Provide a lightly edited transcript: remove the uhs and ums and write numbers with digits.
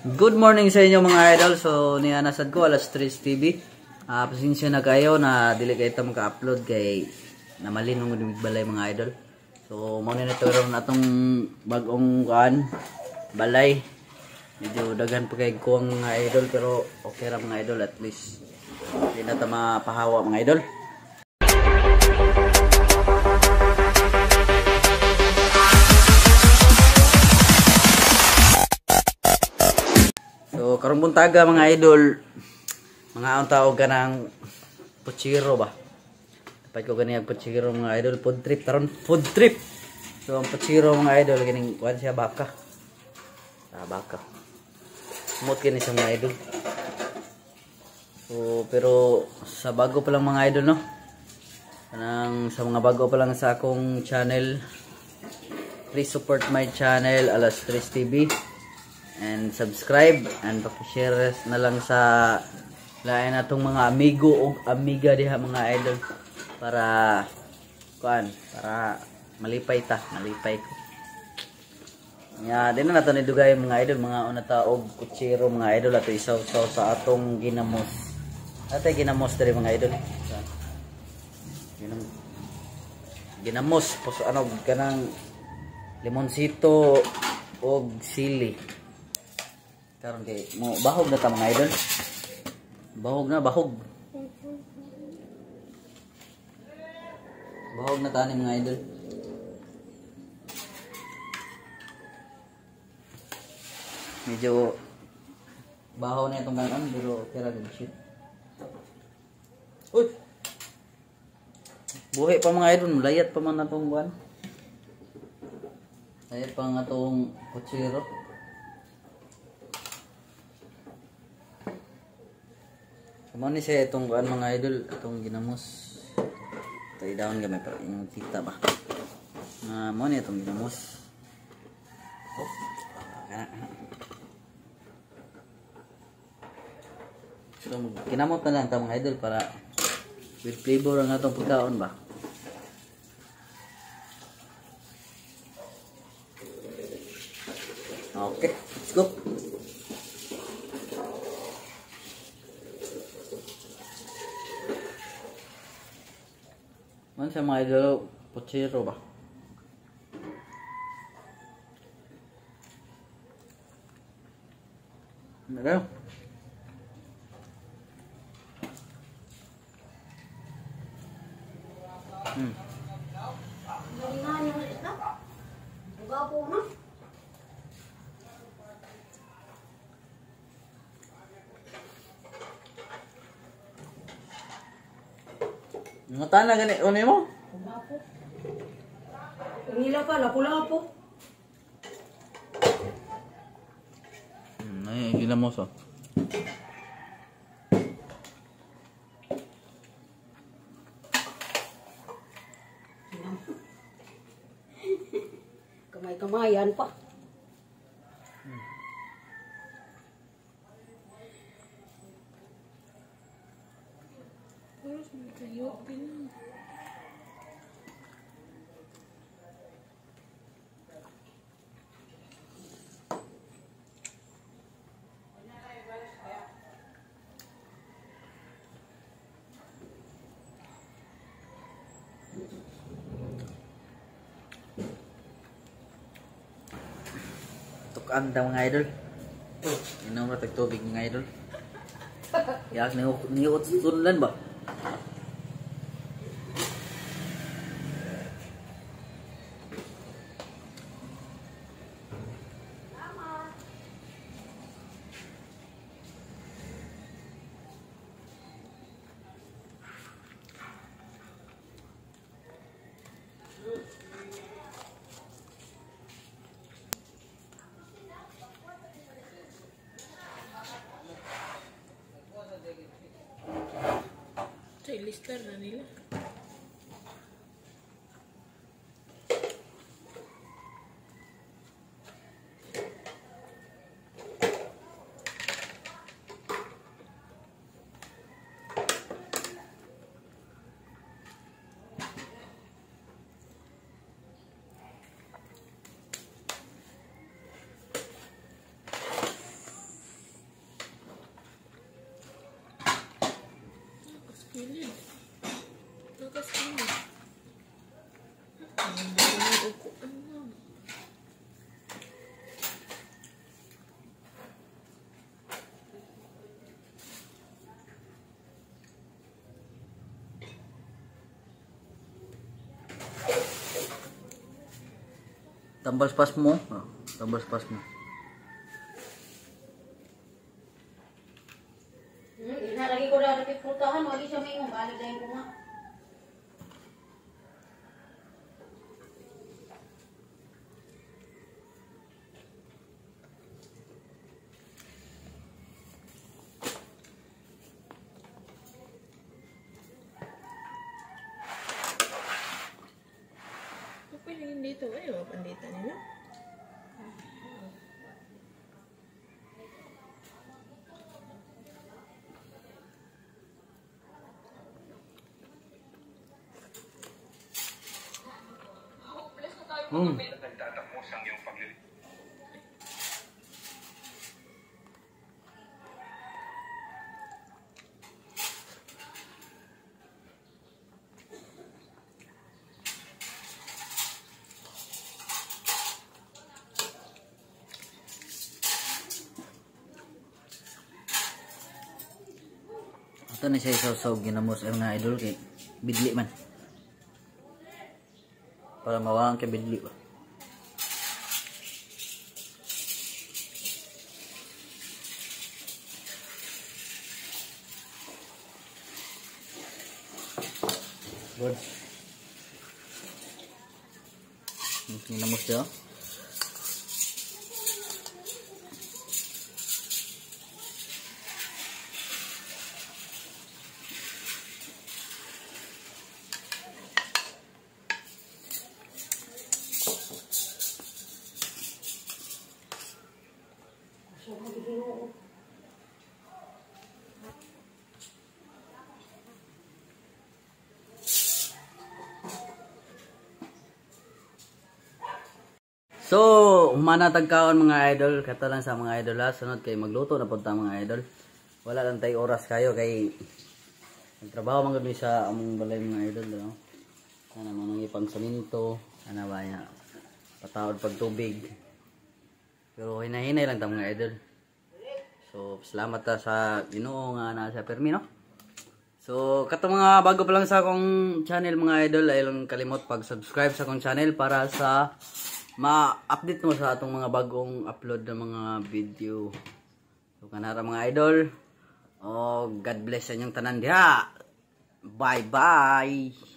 Good morning sa inyo mga idol. So nianasad ko alas 3 TV. Pasensya na kayo na dili kayo ta maka-upload kay namalin ng balay mga idol. So mao ni naturon atong bag-ong balay. Medyo daghan pa kay kuwang mga idol pero okay ra mga idol, at least hindi na ta mapahawa mga idol. So karong buntaga mga idol, mga ang tawag ka ng puchiro ba? Dapat ko ganyan puchiro mga idol, food trip taron, food trip. So ang puchiro mga idol ganing kuan siya baka. Baka. Smooth kini siya mga idol. So pero sa bago pa lang mga idol no. Sa mga bago pa lang sa akong channel, please support my channel Alas 3 TV. And subscribe and paki-share na lang sa lain natong mga amigo o amiga diha mga idol para malipay ko. Din na nato ni dugay mga idol, mga una ta og kutsero mga idol ato isaw-saw sa atong ginamos. Atay ginamos diri mga idol. Ginamos pos kanang limonsito og sili. Karon kay mo bahog na ta mga idol. Bahog na. Bahog na ta ni mga idol. Medyo bahaw na itong ganon pero kaya good shit. Uy! Buhay pa mga idol, layat pa man natong buwan. Layat pa nga itong kutsiro. Kamo ni siya itong mga idol, itong ginamos. Ito i-down kami para yung tita ba. Mo ni itong ginamos. So kinamot na lang ito mga idol para with flavor ang atong pagkaon ba. Okay, let's go. Sa mga idol, puchero ba? Ano? Ngata na gani unay mo? Lapo. Ngila pa lapo-lapo. Ay, ginamos oh. Kamay-kamayan pa. Tukan daw mga idol. Inom ra tag tubig mga idol. Yak ni utsunlan ba? Lister na nila. gilid. Tugas ini. Ang dami upo. Ano? Tambal spas mo. Oh, tambal spas mo. Lagi ko na dapat prutahan, wali siya may balik dahil ko nga. Pwede dito, ayaw pandita nila. Nagtatapos ang iyong paglilip. Ito na siya isaw-saw ginamos ang mga idol kay bidli man. Para mawang kay bidli ba. Good. Ginamos siya. So, manatagkaon mga idol, kato lang sa mga idol ha, sunod kay magluto na punta mga idol. Wala lang tayo oras kayo kay nagtrabaho man gud mi sa among balay mga idol, no. Ana man ang ipang saminto, ana ba ya patawad pag tubig. Pero hinahinay lang ta mga idol. So, salamat ta sa Ginoo nga na sa permi, no. So, kato mga bago pa lang sa akong channel mga idol, ay lang kalimot pag-subscribe sa akong channel para sa ma-update mo sa atong mga bagong upload ng mga video. So, kanara mga idol. Oh, God bless sa inyong tanan diha. Bye-bye.